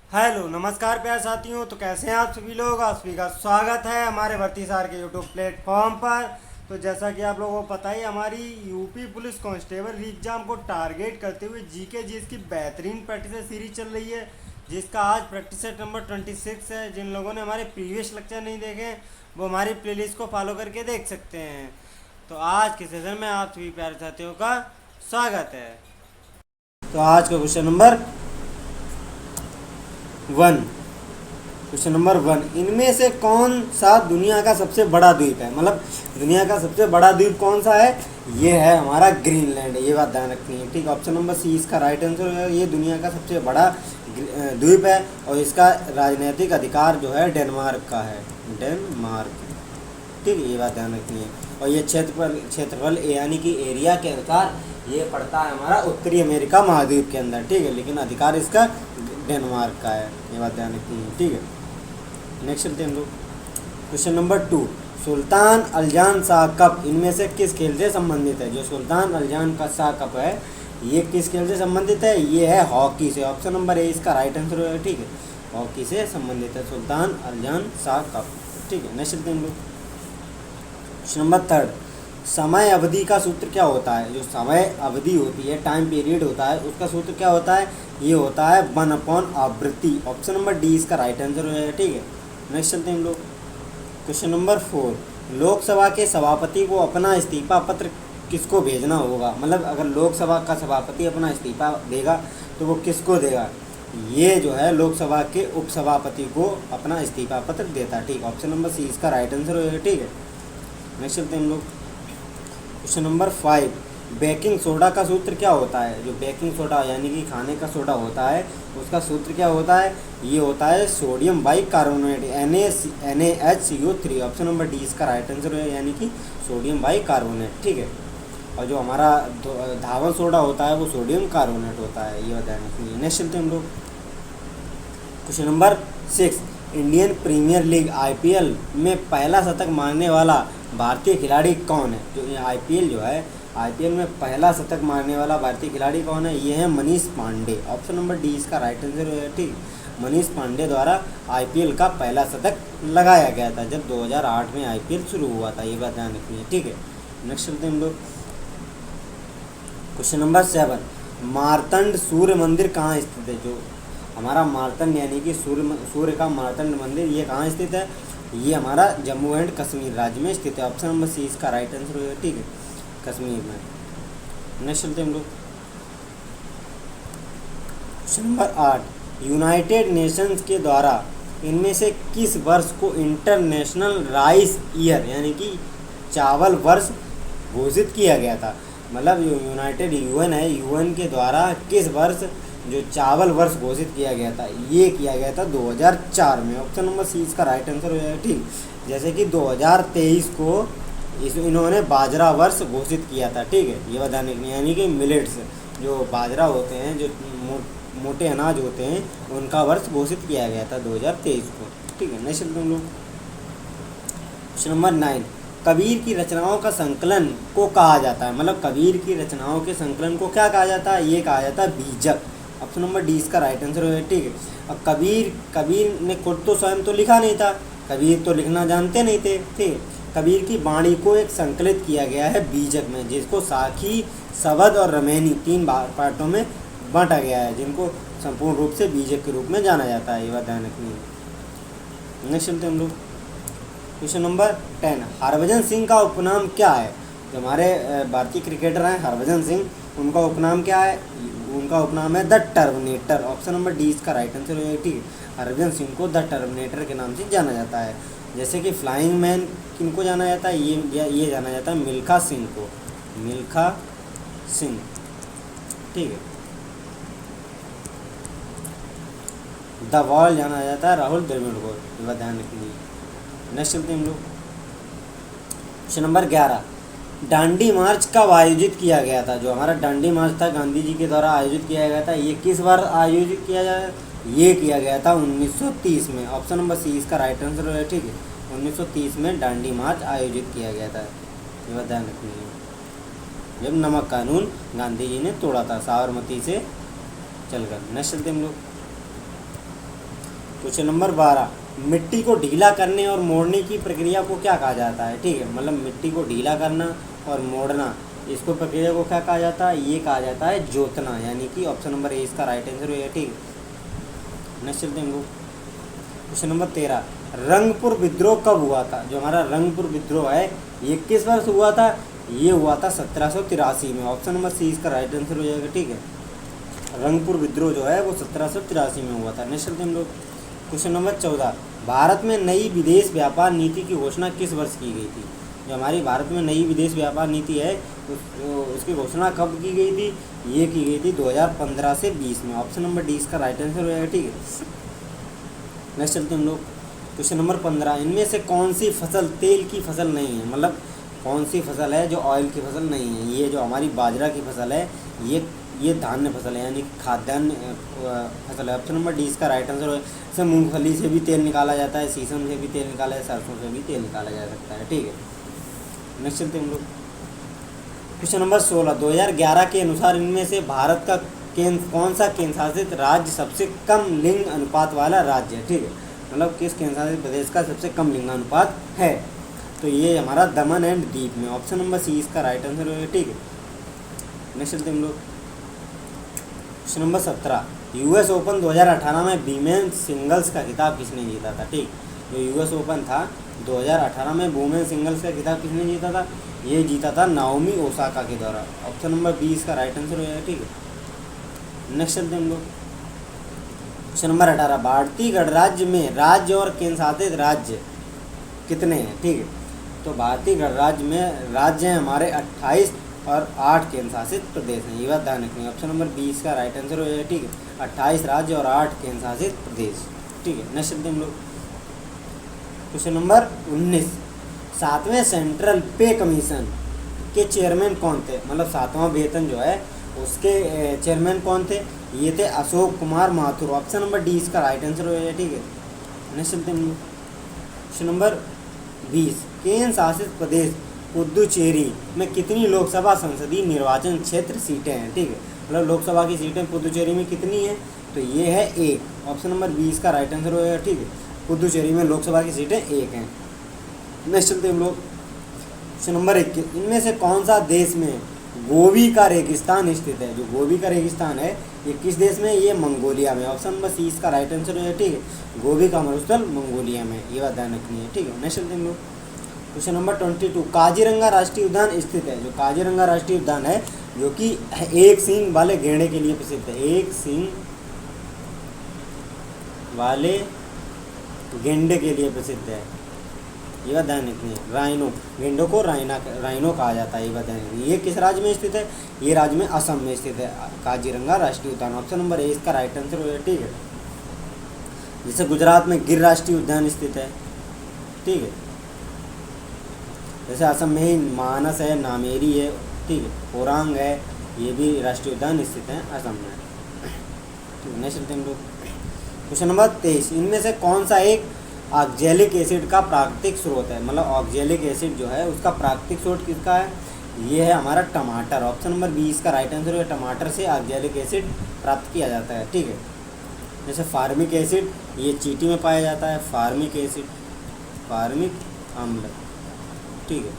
Hello नमस्कार प्यारे साथियों। तो कैसे हैं आप सभी लोग। आप सभी का स्वागत है हमारे भर्ती सार के यूट्यूब प्लेटफॉर्म पर। तो जैसा कि आप लोगों को पता ही, हमारी यूपी पुलिस कांस्टेबल एग्जाम को टारगेट करते हुए जीके जी की बेहतरीन प्रैक्टिस सीरीज चल रही है, जिसका आज प्रैक्टिस सेट नंबर 26 है। जिन लोगों ने हमारे प्रीवियस लेक्चर नहीं देखे हैं, वो हमारी प्लेलिस्ट को फॉलो करके देख सकते हैं। तो आज के सेशन में आप सभी प्यारे साथियों का स्वागत है। तो आज का क्वेश्चन नंबर 1, क्वेश्चन नंबर 1, इनमें से कौन सा दुनिया का सबसे बड़ा द्वीप है। मतलब दुनिया का सबसे बड़ा द्वीप कौन सा है। ये है हमारा ग्रीनलैंड। ये बात ध्यान रखनी है, ठीक। ऑप्शन नंबर सी इसका राइट आंसर है। ये दुनिया का सबसे बड़ा द्वीप है और इसका राजनीतिक अधिकार जो है डेनमार्क का है, डेनमार्क, ठीक है। ये बात ध्यान रखनी है। और ये क्षेत्रफल यानी कि एरिया के अनुसार ये पड़ता है हमारा उत्तरी अमेरिका महाद्वीप के अंदर, ठीक है। लेकिन अधिकार इसका डेनमार्क का है। ये बात ध्यान रखनी है, ठीक है। नेक्स्ट चलते हैं हम लोग। क्वेश्चन नंबर 2, सुल्तान अल्जान शाह कप इनमें से किस खेल से संबंधित है। जो सुल्तान अल्जान का शाह कप है, ये किस खेल से संबंधित है। ये है हॉकी से। ऑप्शन नंबर ए इसका राइट आंसर है, ठीक है। हॉकी से संबंधित है सुल्तान अल्जान शाह कप, ठीक है। नेक्स्ट चलते हैं हम लोग। क्वेश्चन नंबर 3, समय अवधि का सूत्र क्या होता है। जो समय अवधि होती है, टाइम पीरियड होता है, उसका सूत्र क्या होता है। ये होता है 1 आवृत्ति। ऑप्शन नंबर डी इसका राइट आंसर हो जाएगा, ठीक है। नेक्स्ट चलते हैं हम लोग। क्वेश्चन नंबर 4, लोकसभा के सभापति को अपना इस्तीफा पत्र किसको भेजना होगा। मतलब अगर लोकसभा का सभापति अपना इस्तीफा देगा तो वो किसको देगा। ये जो है लोकसभा के उपसभापति को अपना इस्तीफा पत्र देता है, ठीक। ऑप्शन नंबर सी इसका राइट आंसर हो जाएगा, ठीक है। नेक्स्ट चलते हैं हम लोग। क्वेश्चन नंबर 5, बेकिंग सोडा का सूत्र क्या होता है। जो बेकिंग सोडा यानी कि खाने का सोडा होता है, उसका सूत्र क्या होता है। ये होता है sodium bicarbonate, NaHCO3। Option number D इसका राइट आंसर है, यानी कि सोडियम बाइकार्बोनेट, ठीक है। और जो हमारा धावन सोडा होता है वो सोडियम कार्बोनेट होता है। ये बताया नहीं। नेक्स्ट चलते हैं हम लोग। Question number 6, Indian premier league IPL में पहला शतक मारने वाला भारतीय खिलाड़ी कौन है। जो IPL जो है, IPL में पहला शतक मारने वाला भारतीय खिलाड़ी कौन है। ये है Manish Pandey. Option number D इसका राइट आंसर है, ठीक। मनीष पांडे द्वारा IPL का पहला शतक लगाया गया था जब 2008 में IPL शुरू हुआ था। ये बात ध्यान रखनी है, ठीक है। नेक्स्ट चलते हैं हम लोग। क्वेश्चन नंबर 7, मार्तंड सूर्य मंदिर कहाँ स्थित है। जो हमारा मार्तंड यानी कि सूर्य का मार्तंड मंदिर, ये कहाँ स्थित है। ये हमारा जम्मू एंड कश्मीर राज्य में स्थित है। ऑप्शन नंबर सी इसका राइट आंसर होगा, ठीक है, कश्मीर में। नेक्स्ट चलते हैं हम लोग। क्वेश्चन नंबर 8, यूनाइटेड नेशंस के द्वारा इनमें से किस वर्ष को इंटरनेशनल राइस ईयर यानी कि चावल वर्ष घोषित किया गया था। मतलब जो यूनाइटेड UN है, UN के द्वारा किस वर्ष जो चावल वर्ष घोषित किया गया था। ये किया गया था 2004 में। ऑप्शन नंबर सी इसका राइट आंसर हो जाएगा, ठीक। जैसे कि 2023 को इन्होंने बाजरा वर्ष घोषित किया था, ठीक है। ये बताने के लिए, यानी कि मिलेट्स जो बाजरा होते हैं, जो मोटे अनाज होते हैं, उनका वर्ष घोषित किया गया था 2023 को, ठीक है। नेक्स्ट हम लोग। क्वेश्चन नंबर 9, कबीर की रचनाओं का संकलन को कहा जाता है। मतलब कबीर की रचनाओं के संकलन को क्या कहा जाता है। ये कहा जाता है बीजक। ऑप्शन नंबर डी इसका राइट आंसर है, ठीक है। अब कबीर ने खुद तो स्वयं तो लिखा नहीं था, कबीर तो लिखना जानते नहीं थे, ठीक है। कबीर की वाणी को एक संकलित किया गया है बीजक में, जिसको साखी, शबद और रमैनी 3 पार्टों में बांटा गया है, जिनको संपूर्ण रूप से बीजक के रूप में जाना जाता है। ये बात ध्यान रखनी है। नेक्स्ट चलते हम लोग। क्वेश्चन नंबर 10, हरभजन सिंह का उपनाम क्या है। जो हमारे भारतीय क्रिकेटर हैं हरभजन सिंह, उनका उपनाम क्या है। उनका उपनाम है the terminator. Option number D इसका राइट आंसर है, ठीक है। हरभजन सिंह को द टर्मिनेटर के नाम से जाना जाता है। जैसे कि फ्लाइंग मैन किनको जाना जाता है। ये जाना जाता है मिल्खा सिंह को, मिल्खा सिंह, ठीक है। द वॉल जाना जाता है राहुल द्रविड़ को। ये बात ध्यान रखनी है। नेक्स्ट चलते हैं हम लोग। क्वेश्चन नंबर 11, डांडी मार्च कब आयोजित किया गया था। जो हमारा डांडी मार्च था, गांधी जी के द्वारा आयोजित किया गया था। ये किस बार आयोजित किया जाए। ये किया गया था 1930 में। ऑप्शन नंबर सी इसका राइट आंसर है, ठीक है। 1930 में डांडी मार्च आयोजित किया गया था। ये बात ध्यान रखनी है, जब नमक कानून गांधी जी ने तोड़ा था साबरमती से चलकर। नेक्स्ट चलते हम लोग। क्वेश्चन नंबर 12, मिट्टी को ढीला करने और मोड़ने की प्रक्रिया को क्या कहा जाता है? ठीक है, मतलब मिट्टी को ढीला करना और मोड़ना, इसको प्रक्रिया को क्या कहा जाता है? ये कहा जाता है जोतना, यानी कि ऑप्शन नंबर ए इसका राइट आंसर होगा। ठीक है, नेक्स्ट चलते हैं हम लोग। क्वेश्चन नंबर 13, रंगपुर विद्रोह कब हुआ था? जो हमारा रंगपुर विद्रोह है ये किस वर्ष हुआ था? ये हुआ था 1783 में। ऑप्शन नंबर सी इसका राइट आंसर हो जाएगा। ठीक है, रंगपुर विद्रोह जो है वो 1783 में हुआ था। नेक्स्ट चलते हैं हम लोग। क्वेश्चन नंबर 14, भारत में नई विदेश व्यापार नीति की घोषणा किस वर्ष की गई थी? जो हमारी भारत में नई विदेश व्यापार नीति है उसकी घोषणा कब की गई थी? ये की गई थी 2015 से 20 में। ऑप्शन नंबर डी इसका राइट आंसर हो जाएगा। ठीक है, नेक्स्ट चलते हैं हम लोग। क्वेश्चन नंबर 15, इनमें से कौन सी फसल तेल की फसल नहीं है? मतलब कौन सी फसल है जो ऑयल की फसल नहीं है? ये जो हमारी बाजरा की फसल है ये धान्य फसल है, यानी खाद्यान्न फसल है। ऑप्शन नंबर डी इसका राइट आंसर है। जैसे मूंगफली से भी तेल निकाला जाता है, सीसम से भी तेल निकाला जाता है, सरसों से भी तेल निकाला जा सकता है। ठीक है, नेक्स्ट चलते हैं हम लोग। क्वेश्चन नंबर 16, 2011 के अनुसार इनमें से भारत का कौन सा केंद्र शासित राज्य सबसे कम लिंग अनुपात वाला राज्य है? ठीक है, मतलब किस केंद्र शासित प्रदेश का सबसे कम लिंगानुपात है? तो ये हमारा दमन एंड दीप में। ऑप्शन नंबर सी इसका राइट आंसर होगा। ठीक है, नेक्स्ट चलते हम लोग। क्वेश्चन नंबर 17, यूएस ओपन 2018 में वीमेन सिंगल्स का खिताब किसने जीता था? ठीक, जो यूएस ओपन था 2018 में वुमेन सिंगल्स का खिताब किसने जीता था? ये जीता था नाओमी ओसाका के द्वारा। ऑप्शन नंबर बी इसका राइट आंसर हो जाएगा। ठीक है, नेक्स्ट चलते हैं हम लोग। क्वेश्चन नंबर 18, भारतीय गणराज्य में राज्य और केंद्र शासित राज्य कितने हैं? ठीक है, तो भारतीय गणराज्य में राज्य हैं हमारे 28 और 8 केंद्र शासित प्रदेश हैं। ये बात ध्यान रखनी। ऑप्शन नंबर 20 का राइट आंसर हो जाएगा। ठीक है, 28 राज्य और 8 केंद्र शासित प्रदेश। ठीक है, नेक्स्ट चलते हैं हम लोग। क्वेश्चन नंबर 19, 7वें सेंट्रल पे कमीशन के चेयरमैन कौन थे? मतलब 7वां वेतन जो है उसके चेयरमैन कौन थे? ये थे Ashok Kumar Mathur. Option number D इसका राइट आंसर हो जाएगा। ठीक है, नेक्स्ट चलते हैं हम लोग। क्वेश्चन नंबर 20, केंद्र शासित प्रदेश पुदुचेरी में कितनी लोकसभा संसदीय निर्वाचन क्षेत्र सीटें हैं? ठीक है, मतलब लोकसभा की सीटें पुदुचेरी में कितनी हैं? तो ये है 1। ऑप्शन नंबर 20 का राइट आंसर होगा। ठीक है, पुदुचेरी में लोकसभा की सीटें 1 हैं। नेक्स्ट चलते हम लोग। क्वेश्चन नंबर 21, इनमें से कौन सा देश में गोबी का रेगिस्तान स्थित है? जो गोबी का रेगिस्तान है ये किस देश में? ये मंगोलिया में। ऑप्शन नंबर सी इसका राइट आंसर है। ठीक है, गोबी का मरुस्थल मंगोलिया में। ये बात ध्यान रखनी है। ठीक है, नेक्स्ट चलते हम लोग। क्वेश्चन नंबर 22, काजीरंगा राष्ट्रीय उद्यान स्थित है। जो काजीरंगा राष्ट्रीय उद्यान है जो कि एक सींग वाले गेंडे के लिए प्रसिद्ध है। एक सींग वाले गेंडे के लिए प्रसिद्ध है। ये बात ध्यान रखनी है। राइनो, गेंडों को राइनो कहा जाता है। ये बात ध्यान रखनी है। ये किस राज्य में स्थित है? ये राज्य में असम में स्थित है काजीरंगा राष्ट्रीय उद्यान। ऑप्शन नंबर ए इसका राइट आंसर होगा। ठीक है, जैसे गुजरात में गिर राष्ट्रीय उद्यान स्थित है। ठीक है, जैसे असम में ही मानस है, नामेरी है। ठीक है, ओरांग है, ये भी राष्ट्रीय उद्यान स्थित है असम में। ठीक है, नेक्स्ट चलते हैं हम लोग। क्वेश्चन नंबर 23, इनमें से कौन सा एक ऑक्जेलिक एसिड का प्राकृतिक स्रोत है? मतलब ऑक्जेलिक एसिड जो है उसका प्राकृतिक स्रोत किसका है? ये है हमारा टमाटर। ऑप्शन नंबर 20 का राइट आंसर है। टमाटर से ऑक्जेलिक एसिड प्राप्त किया जाता है। ठीक है, जैसे फार्मिक एसिड ये चींटी में पाया जाता है। फार्मिक एसिड, फार्मिक अम्ल। ठीक है,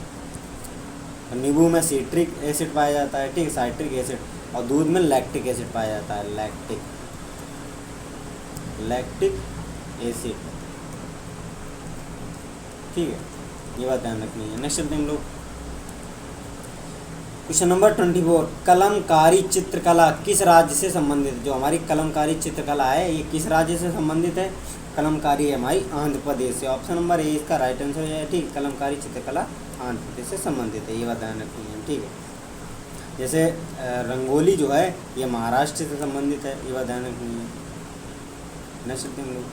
और नींबू में सिट्रिक एसिड पाया जाता है। ठीक है, साइट्रिक एसिड, और दूध में लैक्टिक एसिड पाया जाता है। Lactic acid. ठीक है, ये बात ध्यान रखनी है। नेक्स्ट चलते हैं हम लोग। क्वेश्चन नंबर 24, कलमकारी चित्रकला किस राज्य से संबंधित है? जो हमारी कलमकारी चित्रकला है ये किस राज्य से संबंधित है? कलमकारी है हमारी आंध्र प्रदेश से। ऑप्शन नंबर ए इसका राइट आंसर है। ठीक है, कलमकारी चित्रकला आंध्र प्रदेश से संबंधित है। ये बात ध्यान रखनी है। ठीक है, जैसे रंगोली जो है ये महाराष्ट्र से संबंधित है। ये बात ध्यान रखनी है। नेक्स्ट चलते हैं हम लोग।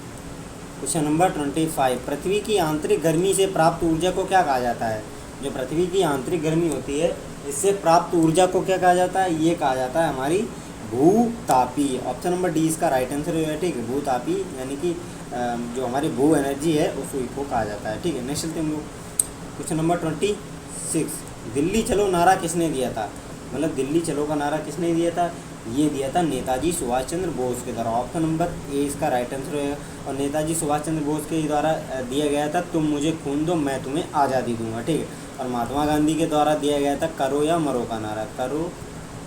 क्वेश्चन नंबर 25, पृथ्वी की आंतरिक गर्मी से प्राप्त ऊर्जा को क्या कहा जाता है? जो पृथ्वी की आंतरिक गर्मी होती है इससे प्राप्त ऊर्जा को क्या कहा जाता है? ये कहा जाता है हमारी भूतापी। ऑप्शन नंबर डी इसका राइट आंसर है। ठीक है, भूतापी यानी कि जो हमारी भू एनर्जी है उसको कहा जाता है। ठीक है, नेक्स्ट चलते हम लोग। क्वेश्चन नंबर 26, दिल्ली चलो नारा किसने दिया था? मतलब दिल्ली चलो का नारा किसने दिया था? ये दिया था नेताजी सुभाष चंद्र बोस के द्वारा। ऑप्शन नंबर ए इसका राइट आंसर है। और नेताजी सुभाष चंद्र बोस के द्वारा दिया गया था तुम मुझे खून दो मैं तुम्हें आज़ादी दूंगा, ठीक है। और महात्मा गांधी के द्वारा दिया गया था करो या मरो का नारा, करो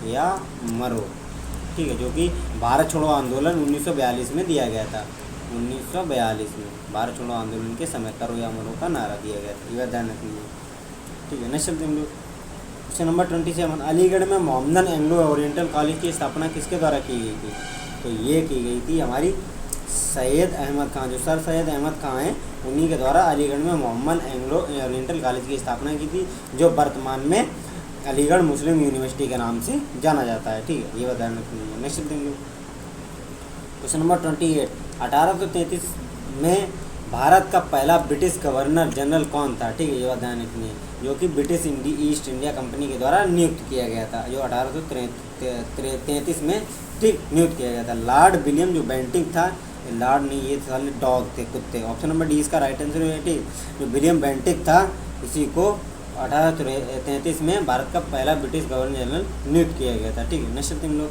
या मरो, ठीक है, जो कि भारत छोड़ो आंदोलन 1942 में दिया गया था। 1942 में भारत छोड़ो आंदोलन के समय करो या मरो का नारा दिया गया था, ये ध्यान रखिए, ठीक है। नेक्स्ट चलते हम लोग क्वेश्चन नंबर 27। अलीगढ़ में मोहम्मदन एंग्लो ओरिएंटल कॉलेज की स्थापना किसके द्वारा की गई थी? तो ये की गई थी हमारी सैयद अहमद खान, जो सर सैयद अहमद खान हैं उन्हीं के द्वारा अलीगढ़ में मोहम्मद एंग्लो ओरिएंटल कॉलेज की स्थापना की थी, जो वर्तमान में अलीगढ़ मुस्लिम यूनिवर्सिटी के नाम से जाना जाता है, ठीक है, ये ध्यान रखनी है। नेक्स्ट देंगे क्वेश्चन नंबर 28। 1833 में भारत का पहला ब्रिटिश गवर्नर जनरल कौन था? ठीक है, ये ध्यान रखनी है, जो कि ब्रिटिश ईस्ट इंडिया कंपनी के द्वारा नियुक्त किया गया था, जो 1833 में ठीक नियुक्त किया गया था। लॉर्ड विलियम जो बेंटिंक था, लॉर्ड नहीं ये साले डॉग थे, कुत्ते। ऑप्शन नंबर डी इसका राइट आंसर है, ठीक। जो विलियम बेंटिक था इसी को 1833 में भारत का पहला ब्रिटिश गवर्नर जनरल नियुक्त किया गया था, ठीक है। नेक्स्ट हम लोग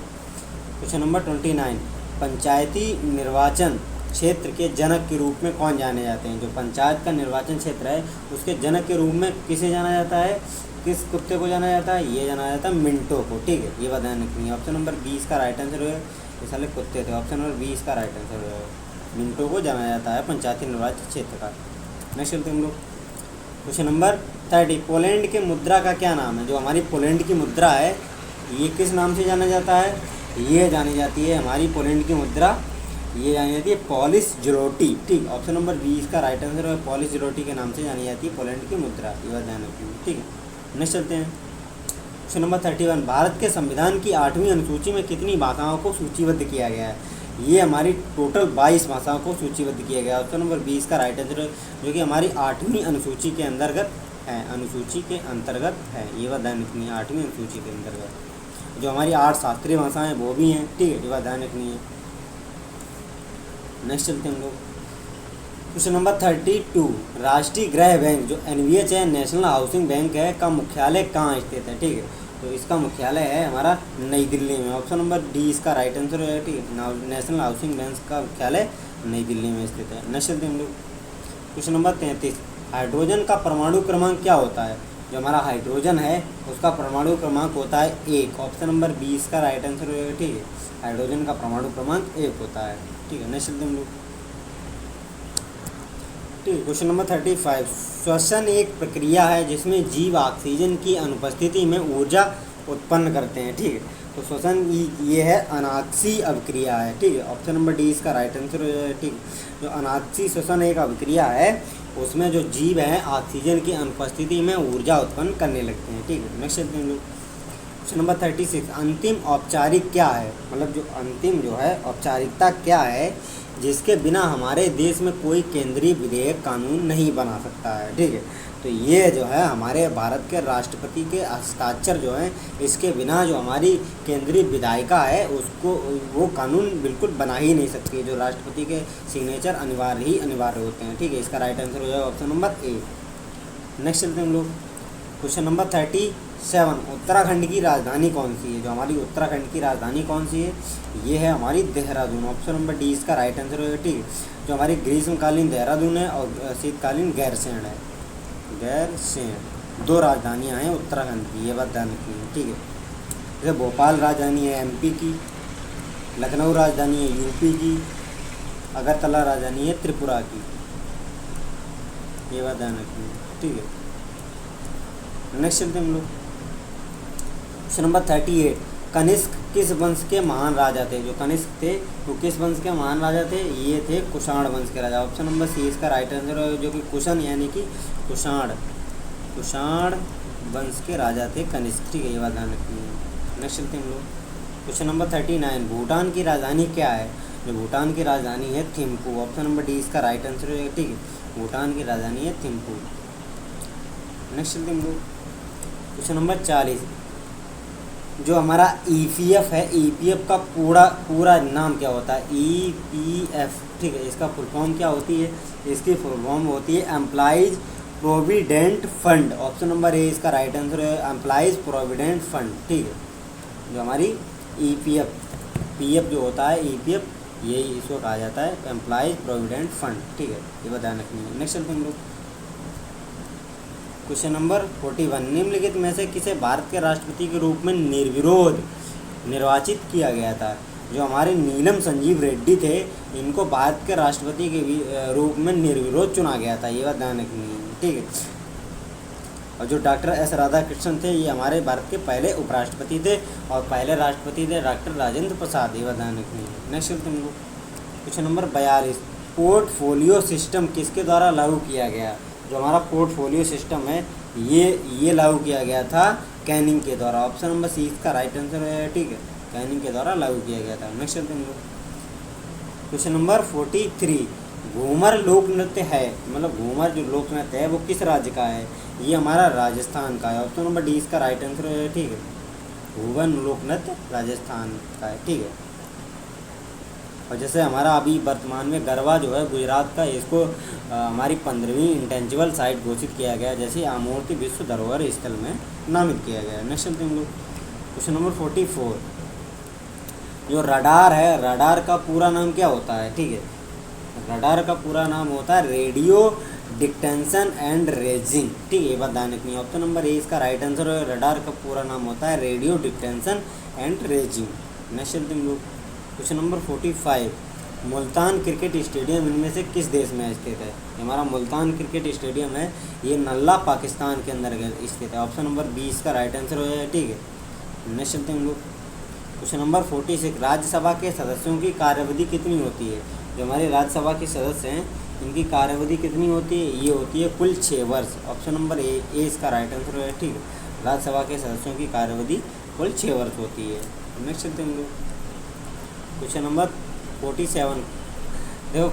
क्वेश्चन नंबर 29। पंचायती निर्वाचन क्षेत्र के जनक के रूप में कौन जाने जाते हैं? जो पंचायत का निर्वाचन क्षेत्र है उसके जनक के रूप में किसे जाना जाता है, किस कुत्ते को जाना जाता है? ये जाना जाता है मिंटो को, ठीक है, ये ध्यान रखनी है। ऑप्शन नंबर 20 का राइट आंसर है, ये साले कुत्ते थे। ऑप्शन नंबर 20 का राइट आंसर है, मिंटो को जाना जाता है पंचायती निर्वाचन क्षेत्र का। नेक्स्ट चलते हम लोग क्वेश्चन नंबर 30। पोलैंड के मुद्रा का क्या नाम है? जो हमारी पोलैंड की मुद्रा है ये किस नाम से जाना जाता है? ये जानी जाती है हमारी पोलैंड की मुद्रा, ये जानी जाती है पॉलिश ज़्लोटी, ठीक। ऑप्शन नंबर 20 का राइट आंसर है, पॉलिश ज़्लोटी के नाम से जानी जाती है पोलैंड की मुद्रा, ये ध्यान रखिए, ठीक है। नेक्स्ट चलते हैं क्वेश्चन नंबर 31। भारत के संविधान की 8वीं अनुसूची में कितनी भाषाओं को सूचीबद्ध किया गया है? ये हमारी टोटल 22 भाषाओं को सूचीबद्ध किया गया है। ऑप्शन नंबर 20 का राइट आंसर है, जो कि हमारी 8वीं अनुसूची के अंतर्गत है, अनुसूची के अंतर्गत है, ये ध्यान रखनी है, 8वीं अनुसूची के अंतर्गत। जो हमारी 8 शास्त्रीय भाषाएं वो भी हैं, ठीक है, ये ध्यान रखनी है। नेक्स्ट चलते हैं हम लोग क्वेश्चन नंबर 32। राष्ट्रीय गृह बैंक जो NVH है, नेशनल हाउसिंग बैंक है, का मुख्यालय कहाँ स्थित है? ठीक है, तो इसका मुख्यालय है हमारा नई दिल्ली में। ऑप्शन नंबर डी इसका राइट आंसर है, ठीक है, नेशनल हाउसिंग बैंक का मुख्यालय नई दिल्ली में स्थित है। नेक्स्ट चलते हैं हम लोग क्वेश्चन नंबर 33। हाइड्रोजन का परमाणु क्रमांक क्या होता है? जो हमारा हाइड्रोजन है उसका परमाणु क्रमांक होता है 1। ऑप्शन नंबर 20 का राइट आंसर है, ठीक है, हाइड्रोजन का परमाणु क्रमांक 1 होता है, ठीक है। नेक्स्ट हम लोग ठीक है क्वेश्चन नंबर 35। श्वसन एक प्रक्रिया है जिसमें जीव ऑक्सीजन की अनुपस्थिति में ऊर्जा उत्पन्न करते हैं, ठीक है, तो श्वसन ये है अनाक्सी अभिक्रिया है, ठीक है। ऑप्शन नंबर डी इसका राइट आंसर है, ठीक। जो अनाक्सी श्वसन एक अभिक्रिया है उसमें जो जीव हैं ऑक्सीजन की अनुपस्थिति में ऊर्जा उत्पन्न करने लगते हैं, ठीक है। नेक्स्ट हम लोग क्वेश्चन नंबर 36। अंतिम औपचारिक क्या है? मतलब जो अंतिम जो है औपचारिकता क्या है जिसके बिना हमारे देश में कोई केंद्रीय विधेयक कानून नहीं बना सकता है, ठीक है, तो ये जो है हमारे भारत के राष्ट्रपति के हस्ताक्षर जो हैं इसके बिना जो हमारी केंद्रीय विधायिका है उसको वो कानून बिल्कुल बना ही नहीं सकती, जो राष्ट्रपति के सिग्नेचर अनिवार्य होते हैं, ठीक है, इसका राइट आंसर हो जाएगा ऑप्शन नंबर ए। नेक्स्ट चलते हैं हम लोग क्वेश्चन नंबर 37। उत्तराखंड की राजधानी कौन सी है? जो हमारी उत्तराखंड की राजधानी कौन सी है? ये है हमारी देहरादून। ऑप्शन नंबर डी इसका राइट आंसर होगा, ठीक है, जो हमारी ग्रीष्मकालीन देहरादून है और शीतकालीन गैरसैंण है, गैरसैंण 2 राजधानियाँ हैं उत्तराखंड की, ये बात ध्यान रखनी है, ठीक है। जैसे भोपाल राजधानी है MP की, लखनऊ राजधानी है UP की, अगरतला राजधानी है त्रिपुरा की, ये बात ध्यान रखनी है, ठीक है। नेक्स्ट चलते हम लोग क्वेश्चन नंबर 38। कनिष्क किस वंश के महान राजा थे? जो कनिष्क थे वो किस वंश के महान राजा थे? ये थे कुषाण वंश के राजा। ऑप्शन नंबर सी इसका राइट आंसर है, जो कि कुशन यानी कि कुषाण वंश के राजा थे कनिष्क, ठीक है, ये बात ध्यान रखनी है। नेक्स्ट चलते हम लोग क्वेश्चन नंबर 39। भूटान की राजधानी क्या है? जो भूटान की राजधानी है थिम्पू। ऑप्शन नंबर डी इसका राइट आंसर है, ठीक है, भूटान की राजधानी है थिम्पू। नेक्स्ट चलते हम लोग क्वेश्चन नंबर 40। जो हमारा EPF है, EPF का पूरा नाम क्या होता है? EPF, ठीक है, इसका फुल फॉर्म क्या होती है? इसकी फुल फॉर्म होती है employees provident fund. Option number A इसका राइट आंसर है, एम्प्लॉइज प्रोविडेंट फंड, ठीक है, जो हमारी ईपीएफ, पीएफ जो होता है ईपीएफ, यही इसको कहा जाता है एम्प्लॉयज प्रोविडेंट फंड, ठीक है, ये बताना रखनी। नेक्स्ट चलते हम लोग क्वेश्चन नंबर 41, निम्नलिखित में से किसे भारत के राष्ट्रपति के रूप में निर्विरोध निर्वाचित किया गया था? जो हमारे नीलम संजीव रेड्डी थे, इनको भारत के राष्ट्रपति के रूप में निर्विरोध चुना गया था, ये बात ध्यान रखनी है, ठीक है। और जो डॉक्टर एस राधाकृष्णन थे, ये हमारे भारत के पहले उपराष्ट्रपति थे, और पहले राष्ट्रपति थे डॉक्टर राजेंद्र प्रसाद, ये बात ध्यान रखनी है। नेक्स्ट तुम लोग क्वेश्चन नंबर 42, पोर्टफोलियो सिस्टम किसके द्वारा लागू किया गया? जो हमारा पोर्टफोलियो सिस्टम है ये लागू किया गया था कैनिंग के द्वारा। ऑप्शन नंबर सी इसका राइट आंसर है, ठीक है, कैनिंग के द्वारा लागू किया गया था। नेक्स्ट चलते हैं क्वेश्चन नंबर 43, घूमर लोक नृत्य है, मतलब घूमर जो लोक नृत्य है वो किस राज्य का है? ये हमारा राजस्थान का है। ऑप्शन नंबर डी इसका राइट आंसर है, ठीक है, घूमर लोक नृत्य राजस्थान का है, ठीक है। और जैसे हमारा अभी वर्तमान में गरबा जो है गुजरात का, इसको हमारी 15वीं इंटेंजिबल साइट घोषित किया गया, जैसे आमूर्ति विश्व धरोहर स्थल में नामित किया गया। नेक्स्ट चलते हैं हम लोग क्वेश्चन नंबर 44, जो रडार है, रडार का पूरा नाम क्या होता है? ठीक है, रडार का पूरा नाम होता है रेडियो डिटेक्शन एंड रेजिंग, ठीक है, ये बात ध्यान रखनी है। ऑप्शन नंबर ए इसका राइट आंसर है, रडार का पूरा नाम होता है radio detection and raising. Next चलते हैं हम लोग question number 45, Multan cricket stadium इनमें से किस देश में स्थित है? हमारा मुल्तान क्रिकेट स्टेडियम है, ये नल्ला पाकिस्तान के अंदर स्थित है। ऑप्शन नंबर 20 का राइट आंसर हो जाए, ठीक है। नेक्स्ट चलते हैं हम लोग क्वेश्चन नंबर 46, राज्यसभा के सदस्यों की कार्यविधि कितनी होती है? जो हमारे राज्यसभा के सदस्य हैं, इनकी कार्यविधि कितनी होती है? ये होती है कुल 6 वर्ष। ऑप्शन नंबर ए इसका राइट आंसर है, ठीक है, राज्यसभा के सदस्यों की कार्यविधि कुल 6 वर्ष होती है। नेक्स्ट चलते हैं हम लोग क्वेश्चन नंबर 47, देखो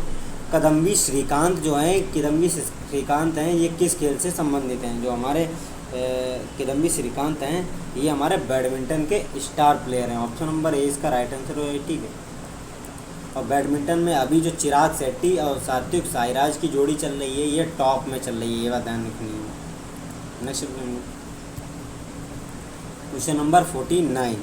किदम्बी श्रीकांत जो हैं, किदम्बी श्रीकांत हैं, ये किस खेल से संबंधित हैं? जो हमारे किदम्बी श्रीकांत हैं, ये हमारे बैडमिंटन के स्टार प्लेयर हैं। ऑप्शन नंबर ए इसका राइट आंसर है, ठीक है। और बैडमिंटन में अभी जो चिराग शेट्टी और सात्विक साईराज की जोड़ी चल रही है, ये टॉप में चल रही है, ये बात ध्यान रखनी है। नेक्स्ट क्वेश्चन नंबर 49,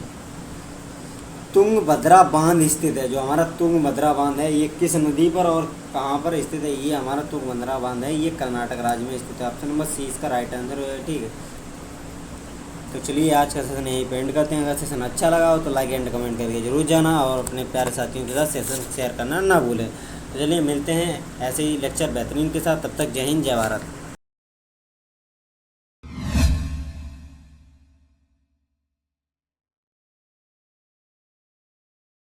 तुंगभद्रा बांध स्थित है। जो हमारा तुंगभद्रा बांध है, ये किस नदी पर और कहाँ पर स्थित है? ये हमारा तुंगभद्रा बांध है, ये कर्नाटक राज्य में स्थित है। ऑप्शन नंबर सी इसका राइट आंसर है, ठीक है। तो चलिए आज का सेशन यहीं पेंड करते हैं। अगर सेशन अच्छा लगा हो तो लाइक एंड कमेंट करके जरूर जाना, और अपने प्यारे साथियों के साथ सेशन शेयर करना ना भूलें। तो चलिए मिलते हैं ऐसे ही लेक्चर बेहतरीन के साथ, तब तक जय हिंद जय भारत।